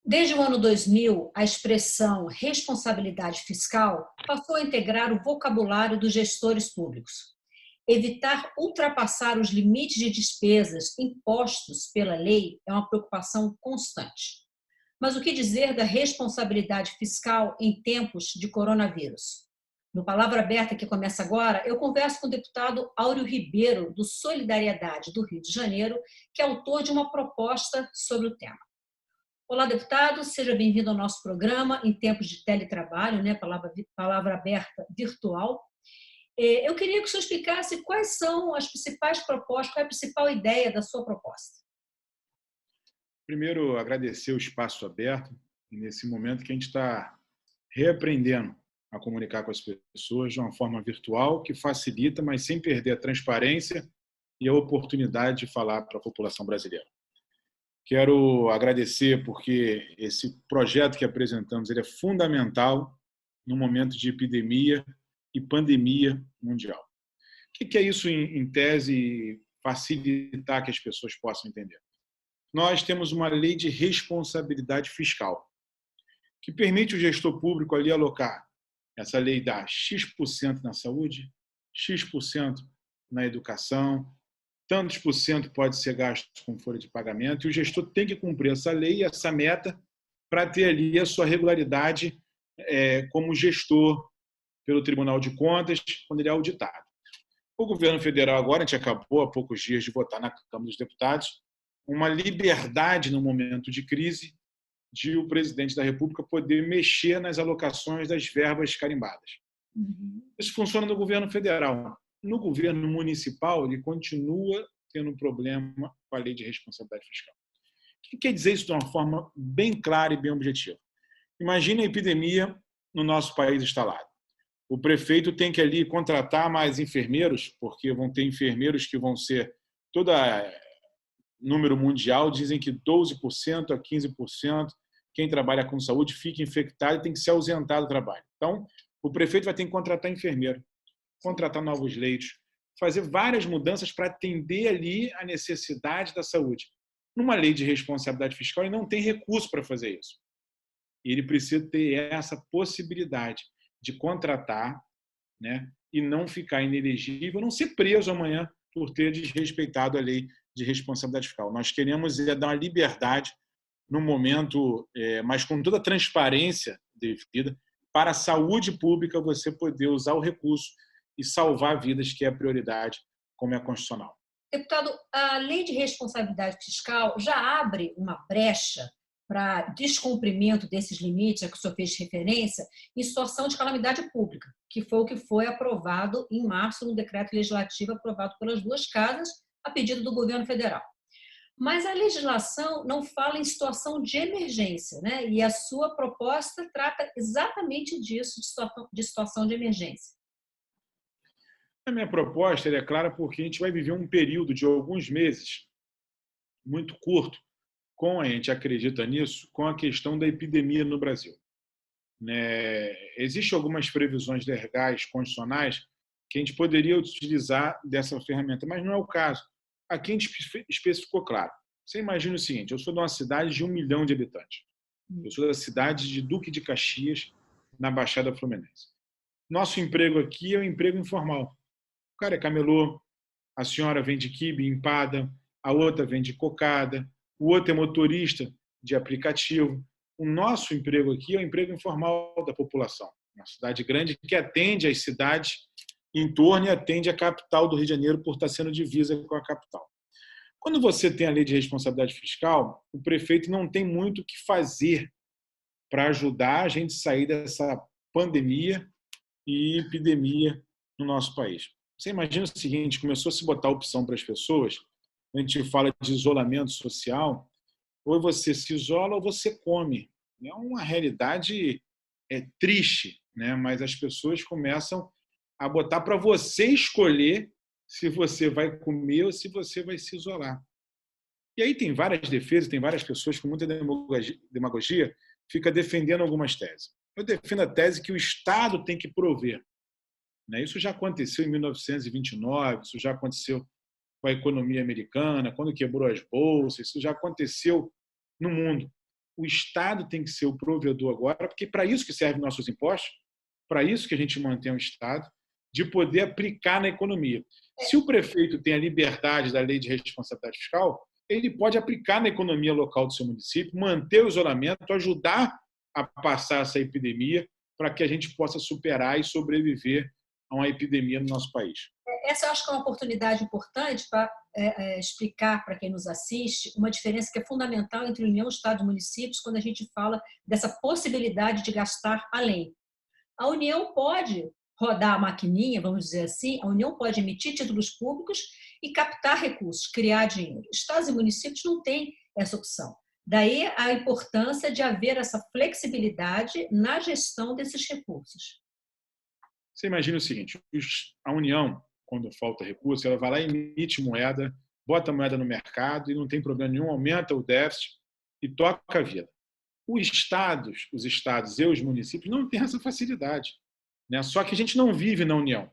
Desde o ano 2000, a expressão responsabilidade fiscal passou a integrar o vocabulário dos gestores públicos. Evitar ultrapassar os limites de despesas impostos pela lei é uma preocupação constante. Mas o que dizer da responsabilidade fiscal em tempos de coronavírus? No Palavra Aberta, que começa agora, eu converso com o deputado Áureo Ribeiro, do Solidariedade do Rio de Janeiro, que é autor de uma proposta sobre o tema. Olá, deputado, seja bem-vindo ao nosso programa em tempos de teletrabalho, né? Palavra Aberta virtual. Eu queria que o senhor explicasse quais são as principais propostas, qual é a principal ideia da sua proposta. Primeiro, agradecer o espaço aberto, nesse momento que a gente está reaprendendo a comunicar com as pessoas de uma forma virtual, que facilita, mas sem perder a transparência e a oportunidade de falar para a população brasileira. Quero agradecer porque esse projeto que apresentamos ele é fundamental no momento de epidemia e pandemia mundial. O que é isso, em tese, facilitar que as pessoas possam entender? Nós temos uma lei de responsabilidade fiscal, que permite o gestor público ali alocar. Essa lei dá X% na saúde, X% na educação, tantos por cento pode ser gasto com folha de pagamento, e o gestor tem que cumprir essa lei, essa meta, para ter ali a sua regularidade como gestor pelo Tribunal de Contas, quando ele é auditado. O governo federal agora, a gente acabou há poucos dias de votar na Câmara dos Deputados, uma liberdade no momento de crise de o presidente da República poder mexer nas alocações das verbas carimbadas. Isso funciona no governo federal. No governo municipal, ele continua tendo um problema com a lei de responsabilidade fiscal. O que quer dizer isso de uma forma bem clara e bem objetiva? Imagine a epidemia no nosso país instalado. O prefeito tem que ali contratar mais enfermeiros, porque vão ter enfermeiros que vão ser número mundial, dizem que 12% a 15%, quem trabalha com saúde fica infectado e tem que se ausentar do trabalho. Então, o prefeito vai ter que contratar enfermeiro, contratar novos leitos, fazer várias mudanças para atender ali a necessidade da saúde. Numa lei de responsabilidade fiscal, ele não tem recurso para fazer isso. Ele precisa ter essa possibilidade de contratar, né, e não ficar inelegível, não ser preso amanhã por ter desrespeitado a lei de responsabilidade fiscal. Nós queremos dar uma liberdade no momento, mas com toda a transparência devida, para a saúde pública você poder usar o recurso e salvar vidas, que é a prioridade, como é constitucional. Deputado, a lei de responsabilidade fiscal já abre uma brecha para descumprimento desses limites a que o senhor fez referência em situação de calamidade pública, que foi o que foi aprovado em março no decreto legislativo aprovado pelas duas casas a pedido do governo federal. Mas a legislação não fala em situação de emergência, né? E a sua proposta trata exatamente disso, de situação de emergência. A minha proposta é clara porque a gente vai viver um período de alguns meses muito curto, a gente acredita nisso, com a questão da epidemia no Brasil. Existem algumas previsões legais, constitucionais, que a gente poderia utilizar dessa ferramenta, mas não é o caso. Aqui a gente especificou claro. Você imagina o seguinte, eu sou de uma cidade de 1 milhão de habitantes. Eu sou da cidade de Duque de Caxias, na Baixada Fluminense. Nosso emprego aqui é um emprego informal. O cara é camelô, a senhora vende quibe, empada, a outra vende cocada, o outro é motorista de aplicativo. O nosso emprego aqui é um emprego informal da população. Uma cidade grande que atende às cidades em torno e atende a capital do Rio de Janeiro por estar sendo divisa com a capital. Quando você tem a lei de responsabilidade fiscal, o prefeito não tem muito o que fazer para ajudar a gente a sair dessa pandemia e epidemia no nosso país. Você imagina o seguinte, começou a se botar opção para as pessoas, a gente fala de isolamento social, ou você se isola ou você come. É uma realidade triste, né? Mas as pessoas começam a botar para você escolher se você vai comer ou se você vai se isolar. E aí tem várias defesas, tem várias pessoas com muita demagogia, fica defendendo algumas teses. Eu defendo a tese que o Estado tem que prover. Isso já aconteceu em 1929, isso já aconteceu com a economia americana, quando quebrou as bolsas, isso já aconteceu no mundo. o Estado tem que ser o provedor agora, porque para isso que servem nossos impostos, para isso que a gente mantém o Estado, de poder aplicar na economia. Se o prefeito tem a liberdade da lei de responsabilidade fiscal, ele pode aplicar na economia local do seu município, manter o isolamento, ajudar a passar essa epidemia para que a gente possa superar e sobreviver a uma epidemia no nosso país. Essa eu acho que é uma oportunidade importante para explicar para quem nos assiste uma diferença que é fundamental entre União, Estado e municípios quando a gente fala dessa possibilidade de gastar além. A União pode rodar a maquininha, vamos dizer assim, a União pode emitir títulos públicos e captar recursos, criar dinheiro. Estados e municípios não têm essa opção. Daí a importância de haver essa flexibilidade na gestão desses recursos. Você imagina o seguinte, a União, quando falta recurso, ela vai lá e emite moeda, bota a moeda no mercado e não tem problema nenhum, aumenta o déficit e toca a vida. Os estados e os municípios não têm essa facilidade. Só que a gente não vive na União.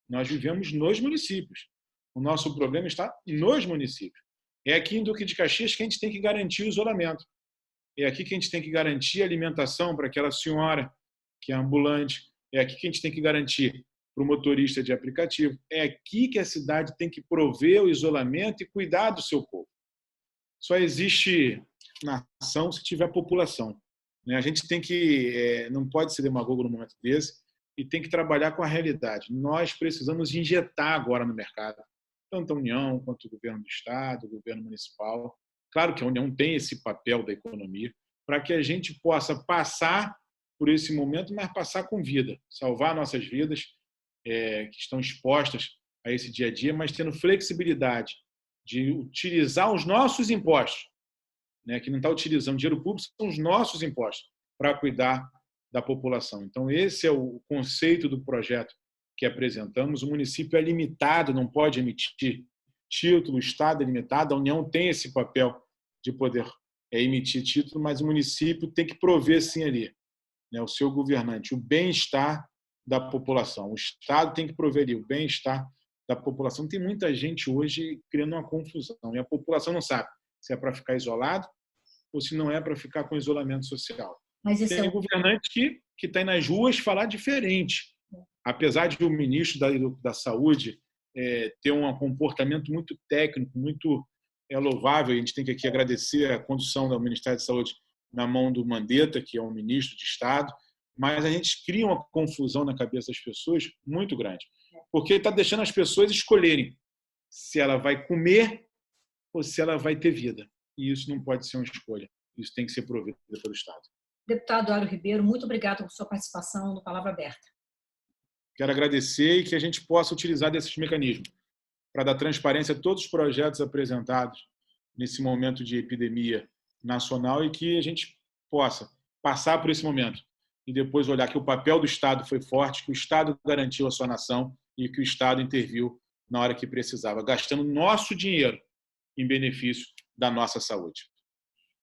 Nós vivemos nos municípios. O nosso problema está nos municípios. É aqui em Duque de Caxias que a gente tem que garantir o isolamento. É aqui que a gente tem que garantir a alimentação para aquela senhora que é ambulante. É aqui que a gente tem que garantir para o motorista de aplicativo. É aqui que a cidade tem que prover o isolamento e cuidar do seu povo. Só existe nação se tiver população. A gente tem que, não pode ser demagogo no momento desse e tem que trabalhar com a realidade. Nós precisamos injetar agora no mercado, tanto a União quanto o governo do Estado, o governo municipal. Claro que a União tem esse papel da economia para que a gente possa passar por esse momento, mas passar com vida, salvar nossas vidas que estão expostas a esse dia a dia, mas tendo flexibilidade de utilizar os nossos impostos, que não está utilizando dinheiro público, são os nossos impostos para cuidar da população. Então, esse é o conceito do projeto que apresentamos. O município é limitado, não pode emitir título, o Estado é limitado, a União tem esse papel de poder emitir título, mas o município tem que prover, sim, ali, o seu governante, o bem-estar da população. O Estado tem que prover ali o bem-estar da população. Tem muita gente hoje criando uma confusão, e a população não sabe se é para ficar isolado ou se não é para ficar com isolamento social. Mas tem governante que está nas ruas falar diferente. Apesar de o ministro da Saúde ter um comportamento muito técnico, muito louvável, a gente tem que aqui agradecer a condução do Ministério da Saúde na mão do Mandetta, que é um ministro de Estado, mas a gente cria uma confusão na cabeça das pessoas muito grande, porque está deixando as pessoas escolherem se ela vai comer ou se ela vai ter vida. E isso não pode ser uma escolha. Isso tem que ser provido pelo Estado. Deputado Áureo Ribeiro, muito obrigado por sua participação no Palavra Aberta. Quero agradecer e que a gente possa utilizar desses mecanismos para dar transparência a todos os projetos apresentados nesse momento de epidemia nacional e que a gente possa passar por esse momento e depois olhar que o papel do Estado foi forte, que o Estado garantiu a sua nação e que o Estado interviu na hora que precisava, gastando nosso dinheiro em benefício da nossa saúde.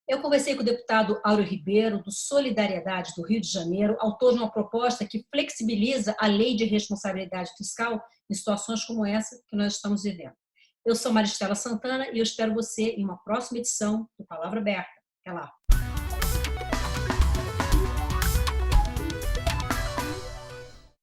Eu conversei com o deputado Áureo Ribeiro, do Solidariedade do Rio de Janeiro, autor de uma proposta que flexibiliza a lei de responsabilidade fiscal em situações como essa que nós estamos vivendo. Eu sou Maristela Santana e eu espero você em uma próxima edição do Palavra Aberta. Até lá!